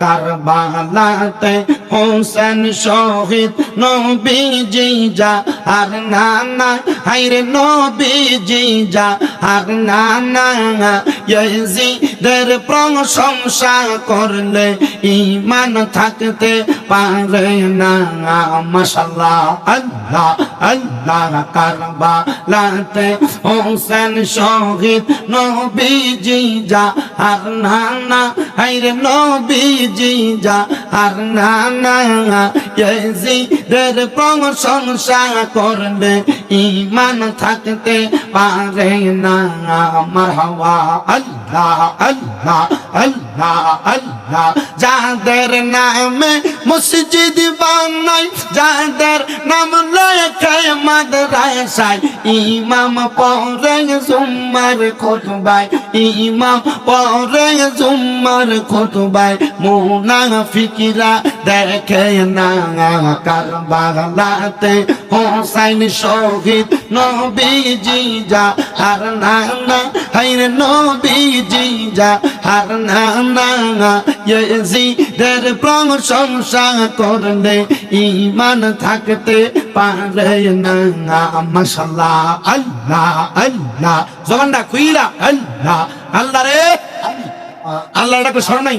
কারবালাতে হোসেন শহীদ নবীজি যা আর নানা হায়রে নবীজি যা আর নানা ইয়াজিদের প্রশংসা করলে ঈমান থাকতে পারে না মাশাআল্লাহ আল্লাহ আল্লাহ কারবালাতে হোসেন শহীদ নবীজি যা আর নানা হায়রে নবীজি যা আর নানা ইয়াজিদের প্রশংসা করলে ঈমান থাকতে পারে না মারহাবা আল্লাহ আল্লাহ আল্লাহ আল্লাহ যাদের নামে মসজিদ বানাই যাদের নাম লেখে মাদ্রাসায় ইমাম পড়ে জুম্মার খুতবায় ইমাম পড়ে জুম্মার খুতবায় মুনাফিকরা দেখে না কারবালাতে হোসেন শহীদ নবীজি যা আর নানা হায়রে নবীজি যা আর নানা ইয়াজিদের প্রশংসা করলে ঈমান থাকতে পারে না মাশাআল্লাহ আল্লাহ আল্লাহ জবানটা খুইলা আল্লাহ আল্লাহ রে আল্লাহ ডাকে স্মরণ নাই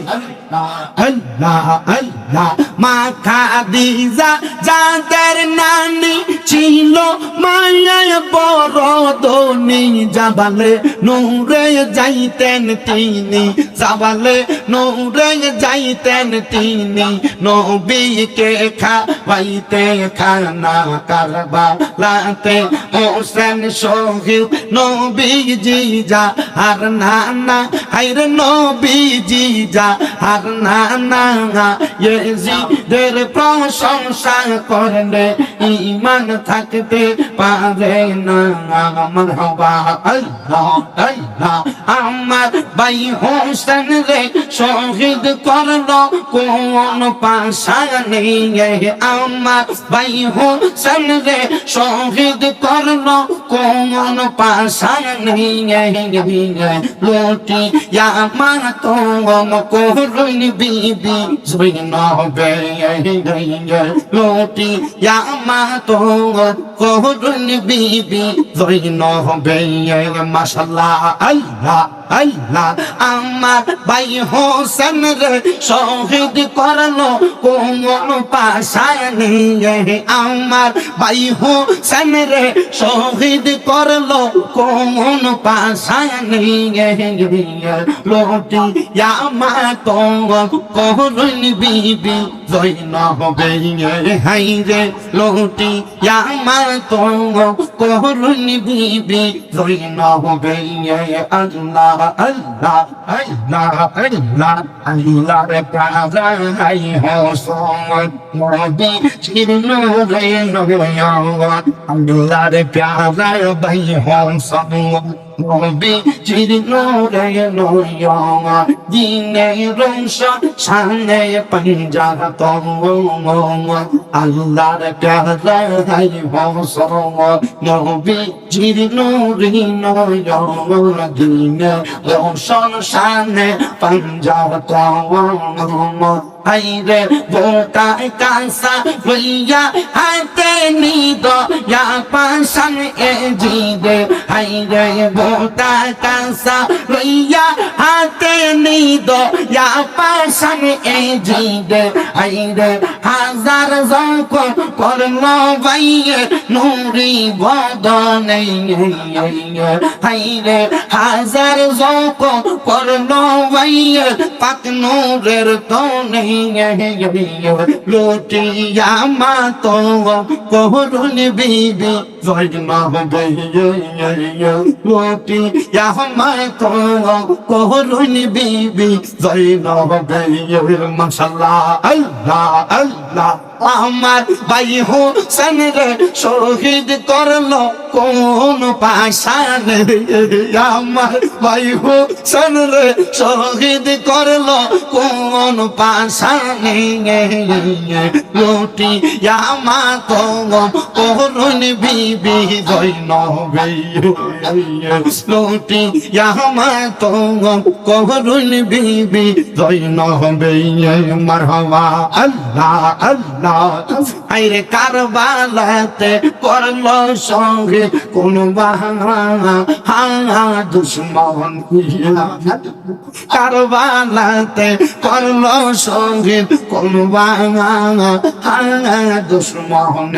আল্লাহ আল্লাহ মা খাদিজা যাদের নানি ছিল মায়ায় বড় ধনী জাবালে নূরে যাইতেন তিনি জাবালে নূরে যাইতেন তিনি নবীকে খাওয়াইতে খানা কারবালাতে হোসেন শহীদ নবীজি যা আর নানা হায়রে নবীজি যা আর নানা ইয়াজিদের প্রশংসা করলে ঈমান থাকতে পারে না মারহাবা আল্লাহ আল্লাহ আমার ভাই হোসেন রে শহীদ করলো কোন পাশানে আমার ভাই হোসেন রে শহীদ করলো কোন পাশানে লোটি মা তো করুন বিবি জৈনবে লোটি মা তো করুন বিবি জৈনবে মাশাআল্লাহ আল্লাহ আল্লাহ আমার ভাই হোসেন রে শহীদ করলো কোন পাশানে আমার ভাই হোসেন রে শহীদ করলো কোন পাশানে লোটি মা তো করুন বিবি জৈনবে হায়রে লোটি মা তো করুন বিবি জৈনবে আল্লাহ আল্লাহ আল্লাহ আল্লাহ আল্লাহ রে প্যারা হাই হোসেন নবী চিরনুরে নবীয়া আল্লাহ রে প্যারা ভাই হোসেন নবী চিরনুরে নবীয়া দিনে রোশন শানে পঞ্জাব আল্লাহ রে প্যারা হাই হোসেন নবী চিরনুরে নবীয়া দিনে রোশন শানে পঞ্জাব হায়রে বোটায় কাঁসা লইয়া হাতে নিদ ইয়া পাশান এ জিদে হায়রে বোটায় কাঁসা লইয়া হাতে নিদ ইয়া পাশান এ জিদে হায়রে হাজার যখন করলো ভাইয়ে নুরি বদনে হায়রে হাজার যখন করলো ভাইয়ে পাক নূরের তনে লোটিয়া মা তো করুন বিবি জৈনবে লোটিয়া মা তো করুন বিবি জৈনবে মাশাআল্লাহ আল্লাহ আল্লাহ আমার ভাই হোসেন রে শহীদ করলো কোন পাশানে আমার ভাই হোসেন রে শহীদ করলো কোন পাশানে লুটি আমা তো করুন বিবি জয়নবে লুটি আমা তো করুন বিবি জয়নবে মারহাবা আল্লাহ আল্লাহ আইরে কারবালাতে করলো সঙ্গে কোন বাহা দুশ্মন কারবালাতে করলো সঙ্গে কোন বাহা দুশ্মন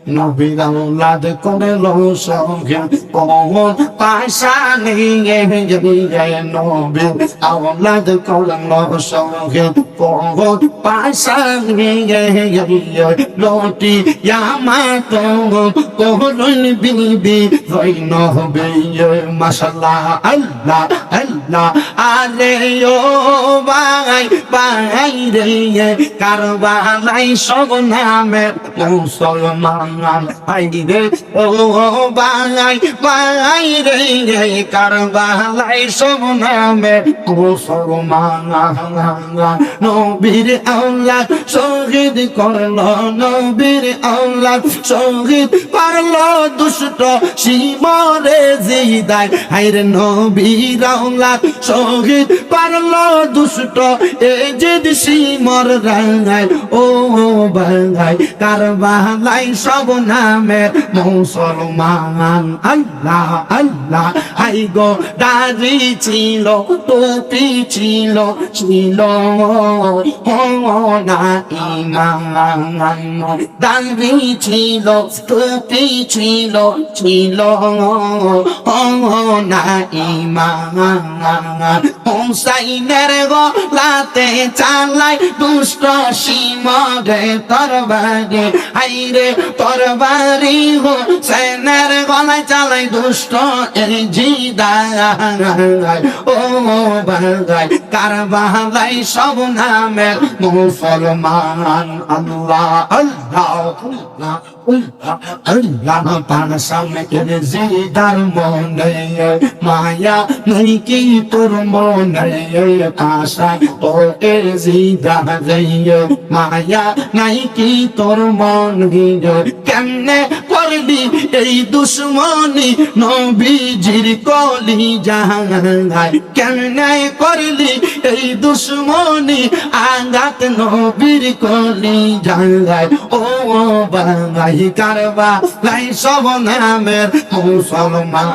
নবীর আওলাদ করলো সঙ্গে কোন পাশানে নবীর আওলাদ করলো সঙ্গে কোন পাশানে লটি ইয়ামাত করুন বিবি জয়নবে মাশাআল্লাহ আল্লাহ আল্লাহ আরে ও ভাই ভাই রে কারবালাই সব নামের মুসলমান ভাই রে ও ভাই ভাই রে কারবালাই সব নামের মুসলমান নবীর আওলাদ শহীদ করলো নবীর আওলাদ শহীদ করলো দুষ্ট শিমরে জিদাই হায়রে নবীর আওলাদ শহীদ করলো দুষ্ট এজিদ শিমর রাঙাই ও ভাই কারবালাই সব নামের মুসলমান আল্লাহ আল্লাহ হাই গো দাড়ি ছিল টুপি ছিল ছিল না ইমান দাড়ি ছিল টুপি ছিল ছিল না ইমান হুসাইনের গলাতে চালাই দুষ্ট শিমরে তরবারি হাইরে তরবারি হুসাইনের গলায় চালাই দুষ্ট এই জিদাই ও ভাই কারবালাই সব নামের মুসলমান আল্লাহ আল্লাহ আল্লাহ পান সামনে জিদার মনে মায়া নাই কি তোর মনে আশা ও এ জিদা মায়া নাই কি তোর মনে কেমনে করবি এই দুশ্মনী নবীজির কলি জাহাঙ্গাই কেমনে করলি এই দুশ্মনী আঘাত নবীর কলি জাহাঙ্গাই ও বাঙাই কারবা লাই সব নামের মুসলমান